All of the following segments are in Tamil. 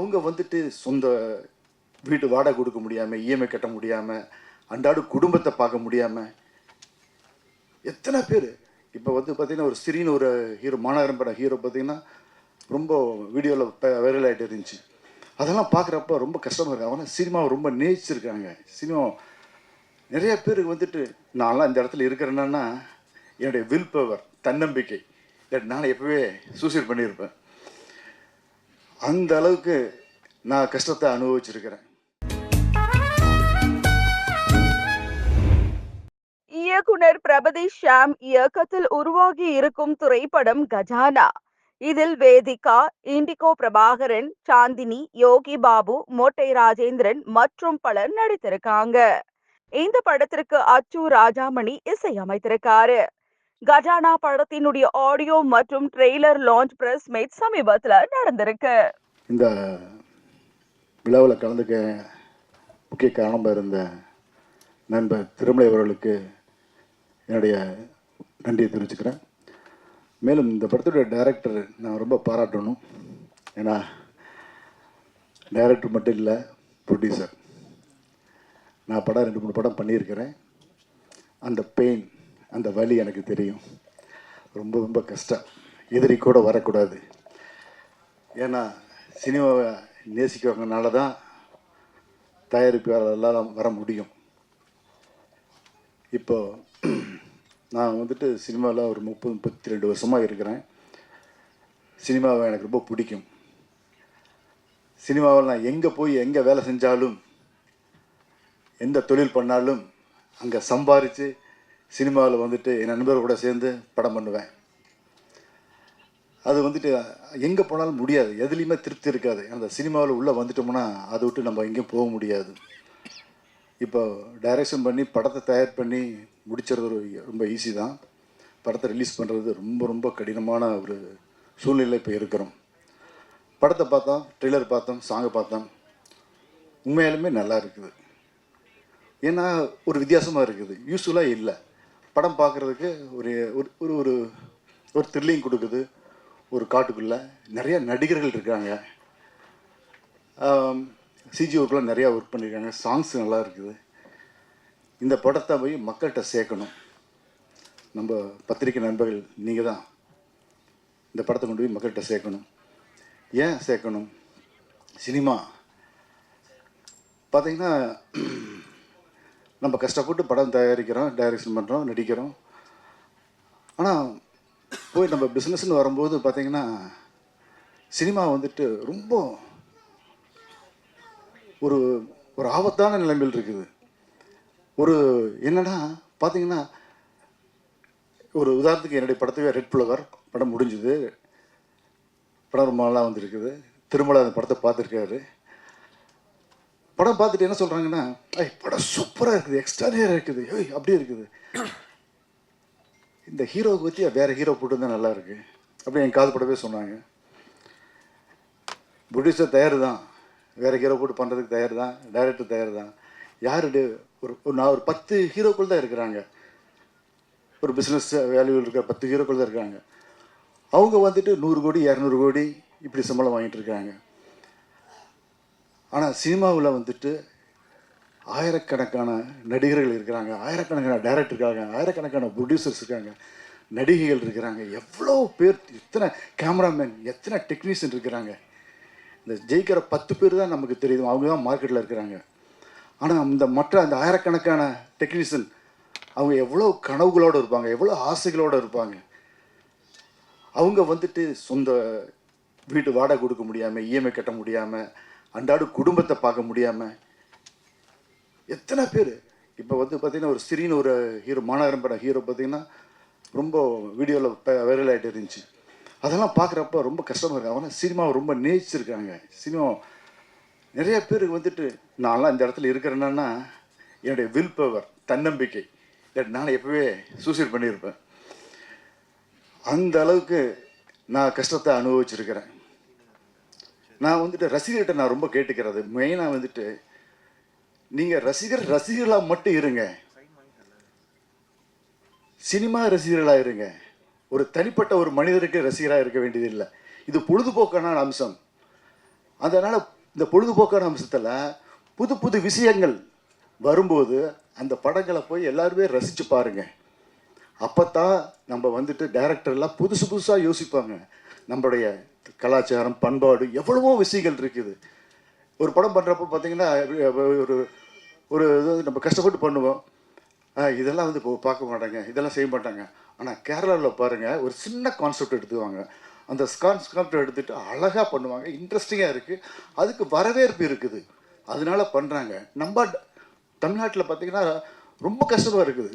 அவங்க வந்துட்டு சொந்த வீட்டு வாடகை கொடுக்க முடியாமல், இஎம்ஐ கட்ட முடியாமல், அன்றாட குடும்பத்தை பார்க்க முடியாமல் எத்தனை பேர். இப்போ வந்து பார்த்தீங்கன்னா ஒரு ஸ்ரீன்னு ஒரு ஹீரோ, மாநகரம் படம் ஹீரோ பார்த்தீங்கன்னா ரொம்ப வீடியோவில் வைரல் ஆகிட்டு இருந்துச்சு. அதெல்லாம் பார்க்குறப்ப ரொம்ப கஷ்டமாக இருக்குது. அவனா சினிமாவை ரொம்ப நேசிச்சிருக்காங்க. சினிமா நிறைய பேருக்கு வந்துட்டு நான்லாம் இந்த இடத்துல இருக்கிறேன்னா என்னுடைய வில் பவர், தன்னம்பிக்கை, நான் எப்போவே சூசைட் பண்ணியிருப்பேன். அந்த அளவுக்கு நான் கஷ்டத்தை அனுபவிச்சிருக்கிறேன். இயக்குனர் பிரபதீஷ் ஷாம் இயக்கத்தில் உருவாகி இருக்கும் திரைப்படம் கஜானா. இதில் வேதிகா, இண்டிகோ பிரபாகரன், சாந்தினி, யோகி பாபு, மோட்டை ராஜேந்திரன் மற்றும் பலர் நடித்திருக்காங்க. இந்த படத்திற்கு அச்சு ராஜாமணி இசையமைத்திருக்காரு. கஜானா படத்தினுடைய ஆடியோ மற்றும் ட்ரெய்லர் லான்ச் பிரஸ் மீட் சமீபத்தில் நடந்திருக்கு. இந்த விழாவில் கலந்துக்க முக்கிய காரணமாக இருந்த நண்பர் திருமலை அவர்களுக்கு என்னுடைய நன்றியை தெரிவிச்சுக்கிறேன். மேலும் இந்த படத்துடைய டைரக்டர் நான் ரொம்ப பாராட்டணும். ஏன்னா டைரக்டர் மட்டும் இல்லை, ப்ரொடியூசர். நான் படம் 2-3 படம் பண்ணியிருக்கிறேன். அந்த பெயின், அந்த வலி எனக்கு தெரியும். ரொம்ப ரொம்ப கஷ்டம். எதிரி கூட வரக்கூடாது. ஏன்னா சினிமாவை நேசிக்கிறவங்கனால தான் தயாரிப்பாளர்களால் வர முடியும். இப்போது நான் வந்துட்டு சினிமாவில் ஒரு 30-32 வருஷமாக இருக்கிறேன். சினிமாவை எனக்கு ரொம்ப பிடிக்கும். சினிமாவில் நான் எங்கே போய் எங்கே வேலை செஞ்சாலும், எந்த தொழில் பண்ணாலும் அங்கே சம்பாரித்து சினிமாவில் வந்துட்டு என் நண்பர்கள் கூட சேர்ந்து படம் பண்ணுவேன். அது வந்துட்டு எங்கே போனாலும் முடியாது, எதுலேயுமே திருப்தி இருக்காது. அந்த சினிமாவில் உள்ளே வந்துட்டோம்னா அதை விட்டு நம்ம எங்கேயும் போக முடியாது. இப்போ டைரக்ஷன் பண்ணி படத்தை தயார் பண்ணி முடிச்சுறது ரொம்ப ஈஸி தான். படத்தை ரிலீஸ் பண்ணுறது ரொம்ப ரொம்ப கடினமான ஒரு சூழ்நிலை இப்போ இருக்கிறோம். படத்தை பார்த்தோம், ட்ரெய்லர் பார்த்தோம், சாங்கை பார்த்தோம். உண்மையாலுமே நல்லா இருக்குது. ஏன்னா ஒரு வித்தியாசமாக இருக்குது, யூஸ்ஃபுல்லாக இல்லை. படம் பார்க்குறதுக்கு ஒரு ஒரு ஒரு ஒரு த்ரில்லிங் கொடுக்குது. ஒரு காட்டுக்குள்ளே நிறைய நடிகர்கள் இருக்காங்க. சிஜி ஒர்க்லாம் நிறையா ஒர்க் பண்ணியிருக்காங்க. சாங்ஸ் நல்லா இருக்குது. இந்த படத்தை போய் மக்கள்கிட்ட சேர்க்கணும். நம்ம பத்திரிக்கை நண்பர்கள் நீங்கள் தான் இந்த படத்தை கொண்டு போய் மக்கள்கிட்ட சேர்க்கணும். ஏன் சேர்க்கணும்? சினிமா பார்த்திங்கன்னா நம்ம கஷ்டப்பட்டு படம் தயாரிக்கிறோம், டைரக்ஷன் பண்ணுறோம், நடிக்கிறோம். ஆனால் போய் நம்ம பிஸ்னஸ்ன்னு வரும்போது பார்த்திங்கன்னா சினிமா வந்துட்டு ரொம்ப ஒரு ஒரு ஆபத்தான நிலைமையில் இருக்குது. ஒரு என்னன்னா பார்த்திங்கன்னா, ஒரு உதாரணத்துக்கு என்னுடைய படத்துக்கு ரெட் ஃப்ளவர் படம் முடிஞ்சுது. படம் ரொம்ப நாளாக வந்துருக்குது. திருமலை அந்த படத்தை பார்த்துருக்காரு. படம் பார்த்துட்டு என்ன சொல்கிறாங்கன்னா, படம் சூப்பராக இருக்குது, எக்ஸ்ட்ரானியராக இருக்குது, அப்படியே இருக்குது. இந்த ஹீரோவுக்கு பற்றி வேறு ஹீரோ போட்டு தான் நல்லா இருக்குது அப்படி என் காது படவே சொன்னாங்க. ப்ரொடியூசர் தயார் தான், வேறு ஹீரோ போட்டு பண்ணுறதுக்கு தயார் தான், டைரக்டர் தயார் தான். யார் நான் ஒரு 10 ஹீரோக்கள் தான் இருக்கிறாங்க. ஒரு பிஸ்னஸ் வேல்யூவில் இருக்கிற 10 ஹீரோக்கள் தான் இருக்காங்க. அவங்க வந்துட்டு 100 கோடி 200 கோடி இப்படி சம்பளம் வாங்கிட்டு இருக்காங்க. ஆனால் சினிமாவில் வந்துட்டு ஆயிரக்கணக்கான நடிகர்கள் இருக்கிறாங்க, ஆயிரக்கணக்கான டைரக்டர் இருக்காங்க, ஆயிரக்கணக்கான ப்ரொடியூசர்ஸ் இருக்காங்க, நடிகைகள் இருக்கிறாங்க. எவ்வளோ பேர், எத்தனை கேமராமேன், எத்தனை டெக்னீஷியன் இருக்கிறாங்க. இந்த ஜெயிக்கிற 10 பேர் தான் நமக்கு தெரியும், அவங்க தான் மார்க்கெட்டில் இருக்கிறாங்க. ஆனால் இந்த மற்ற அந்த ஆயிரக்கணக்கான டெக்னீஷியன் அவங்க எவ்வளோ கனவுகளோடு இருப்பாங்க, எவ்வளோ ஆசைகளோடு இருப்பாங்க. அவங்க வந்துட்டு சொந்த வீட்டு வாடகை கொடுக்க முடியாமல், இஎம்ஐ கட்ட முடியாமல், அன்றாட குடும்பத்தை பார்க்க முடியாமல் எத்தனை பேர். இப்போ வந்து பார்த்திங்கன்னா ஒரு ஸ்ரீன்னு ஒரு ஹீரோ, மாநகரம் படம் ஹீரோ பார்த்திங்கன்னா ரொம்ப வீடியோவில் வைரல் ஆகிட்டு இருந்துச்சு. அதெல்லாம் பார்க்குறப்ப ரொம்ப கஷ்டமாக இருக்குது. அவனா சினிமாவை ரொம்ப நேசிச்சிருக்காங்க. சினிமா நிறைய பேருக்கு வந்துட்டு நான்லாம் இந்த இடத்துல இருக்கிறேன்னா என்னுடைய வில் பவர், தன்னம்பிக்கை, நான் எப்போவே சூசைட் பண்ணியிருப்பேன். அந்த அளவுக்கு நான் கஷ்டத்தை அனுபவிச்சிருக்கிறேன். நான் வந்துட்டு ரசிகர்கிட்ட நான் ரொம்ப கேட்டுக்கிறது மெயினாக வந்துட்டு, நீங்கள் ரசிகர்களாக மட்டும் இருங்க, சினிமா ரசிகர்களாக இருங்க. ஒரு தனிப்பட்ட ஒரு மனிதருக்கு ரசிகராக இருக்க வேண்டியதில்லை. இது பொழுதுபோக்கான அம்சம். அதனால் இந்த பொழுதுபோக்கான அம்சத்தில் புது புது விஷயங்கள் வரும்போது அந்த படங்களை போய் எல்லாருமே ரசித்து பாருங்கள். அப்போ தான் நம்ம வந்துட்டு டைரக்டர்லாம் புதுசு புதுசாக யோசிப்பாங்க. நம்மளுடைய கலாச்சாரம், பண்பாடு, எவ்வளவோ விஷயங்கள் இருக்குது. ஒரு படம் பண்ணுறப்போ பார்த்தீங்கன்னா ஒரு ஒரு இது நம்ம கஷ்டப்பட்டு பண்ணுவோம். இதெல்லாம் வந்து இப்போ பார்க்க மாட்டாங்க, இதெல்லாம் செய்ய மாட்டாங்க. ஆனால் கேரளாவில் பாருங்கள், ஒரு சின்ன கான்செப்ட் எடுத்துக்குவாங்க. அந்த கான்செப்ட் எடுத்துகிட்டு அழகாக பண்ணுவாங்க. இன்ட்ரெஸ்டிங்காக இருக்குது. அதுக்கு வரவேற்பு இருக்குது. அதனால பண்ணுறாங்க. நம்ம தமிழ்நாட்டில் பார்த்திங்கன்னா ரொம்ப கஷ்டமாக இருக்குது.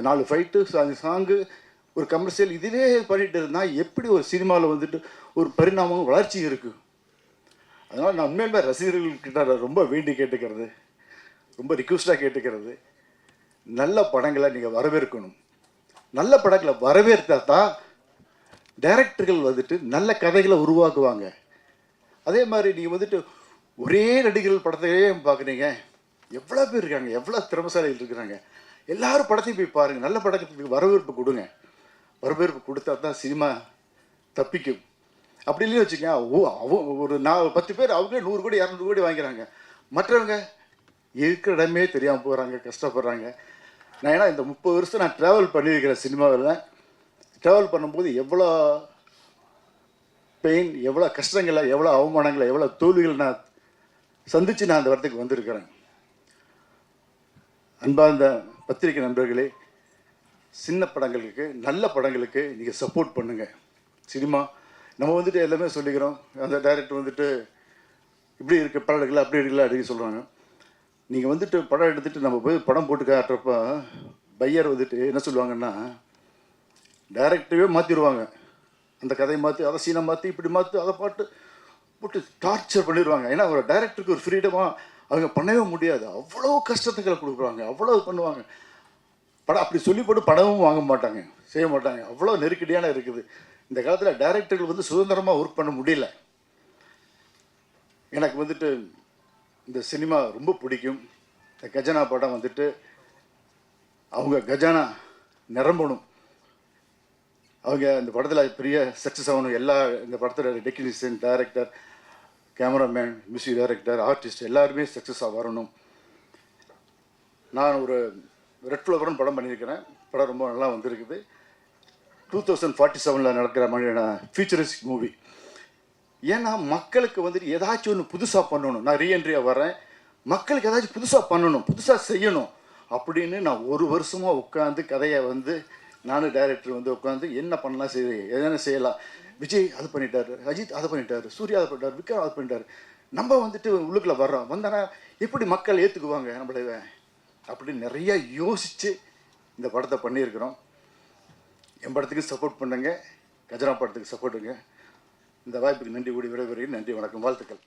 4 ஃபைட்டு, சாங்கு, ஒரு கமர்ஷியல், இதுவே பண்ணிட்டு இருந்தால் எப்படி ஒரு சினிமாவில் வந்துட்டு ஒரு பரிணாமம், வளர்ச்சி இருக்குது. அதனால் நான் உண்மையிலுமே ரசிகர்கள்கிட்ட ரொம்ப வேண்டி கேட்டுக்கிறது, ரொம்ப ரிக்வெஸ்டாக கேட்டுக்கிறது, நல்ல படங்களை நீங்கள் வரவேற்கணும். நல்ல படங்களை வரவேற்றா தான் டைரக்டர்கள் வந்துட்டு நல்ல கதைகளை உருவாக்குவாங்க. அதே மாதிரி நீங்கள் வந்துட்டு ஒரே நடிகர்கள் படத்தையே பார்க்குறீங்க. எவ்வளோ பேர் இருக்காங்க, எவ்வளோ திறமைசாலிகள் இருக்கிறாங்க. எல்லாரும் படத்தையும் போய் பாருங்கள். நல்ல படத்துக்கு வரவேற்பு கொடுங்க. வரவேற்பு கொடுத்தா தான் சினிமா தப்பிக்கும். அப்படி இல்லைன்னு வச்சுக்கோங்க, ஒரு 10 பேர் அவங்களே 100 கோடி 200 கோடி வாங்கிறாங்க. மற்றவங்க இருக்கிற இடமே தெரியாமல் போகிறாங்க, கஷ்டப்படுறாங்க. நான் ஏன்னா இந்த 30 வருஷம் நான் ட்ராவல் பண்ணியிருக்கிறேன் சினிமாவில். ட்ராவல் பண்ணும்போது எவ்வளோ பெயின், எவ்வளோ கஷ்டங்களை, எவ்வளோ அவமானங்களை, எவ்வளோ தோல்விகளை நான் சந்தித்து நான் அந்த இடத்துக்கு வந்திருக்கிறேன். அன்பார்ந்த பத்திரிகை நண்பர்களே, சின்ன படங்களுக்கு, நல்ல படங்களுக்கு நீங்கள் சப்போர்ட் பண்ணுங்கள். சினிமா நம்ம வந்துட்டு எல்லாமே சொல்லிக்கிறோம். அந்த டைரக்டர் வந்துட்டு இப்படி இருக்க படம் எடுக்கல, அப்படி எடுக்கல அப்படின்னு சொல்கிறாங்க. நீங்கள் வந்துட்டு படம் எடுத்துகிட்டு நம்ம போய் படம் போட்டு காட்டுறப்ப பையர் வந்துட்டு என்ன சொல்லுவாங்கன்னா, டைரக்டரே மாற்றிடுவாங்க. அந்த கதையை மாற்றி, அதை சீனை மாற்றி, இப்படி மாற்றி, அதை போட்டு டார்ச்சர் பண்ணிடுவாங்க. ஏன்னா ஒரு டைரக்டருக்கு ஒரு ஃப்ரீடமாக அவங்க பண்ணவே முடியாது. அவ்வளோ கஷ்டத்துக்களை கொடுக்குறாங்க, அவ்வளோ பண்ணுவாங்க. படம் அப்படி சொல்லி போட்டு படமும் வாங்க மாட்டாங்க, செய்ய மாட்டாங்க. அவ்வளோ நெருக்கடியான இருக்குது. இந்த காலத்தில் டைரக்டர்கள் வந்து சுதந்திரமாக ஒர்க் பண்ண முடியல. எனக்கு வந்துட்டு இந்த சினிமா ரொம்ப பிடிக்கும். இந்த கஜானா படம் வந்துட்டு அவங்க கஜானா நிரம்பணும். அவங்க இந்த படத்தில் பெரிய சக்ஸஸ் ஆகணும். இந்த படத்தில் technician, director, cameraman, music director, artist எல்லாருமே சக்ஸஸாக வரணும். நான் ஒரு ரெட் ஃப்ளவர்னு படம் பண்ணியிருக்கிறேன். படம் ரொம்ப நல்லா வந்திருக்குது. 2047 நடக்கிற மாதிரியான ஃபியூச்சரிஸ்டிக் மூவி. ஏன்னா மக்களுக்கு வந்துட்டு ஏதாச்சும் ஒன்று புதுசாக பண்ணணும். நான் ரீஎன்ட்ரியாக வரேன், மக்களுக்கு ஏதாச்சும் புதுசாக பண்ணணும், புதுசாக செய்யணும் அப்படின்னு நான் ஒரு வருஷமாக உட்காந்து கதையை வந்து நானும் டைரக்டர் வந்து உட்காந்து என்ன பண்ணலாம், எதனா செய்யலாம். விஜய் அது பண்ணிட்டாரு, அஜித் அதை பண்ணிட்டாரு, சூர்யா அதை பண்ணிட்டார், விக்ரம் அதை பண்ணிட்டாரு. நம்ம வந்துட்டு உள்ளுக்குள்ளே வர்றோம், வந்தானா எப்படி மக்கள் ஏற்றுக்குவாங்க நம்மள அப்படின்னு நிறைய யோசித்து இந்த படத்தை பண்ணியிருக்கிறோம். என் படத்துக்கு சப்போர்ட் பண்ணுங்க, கஜானா படத்துக்கு சப்போர்ட்டுங்க. இந்த வாய்ப்புக்கு நன்றி கூடி விடைபெறுகிறேன். நன்றி, வணக்கம், வாழ்த்துக்கள்.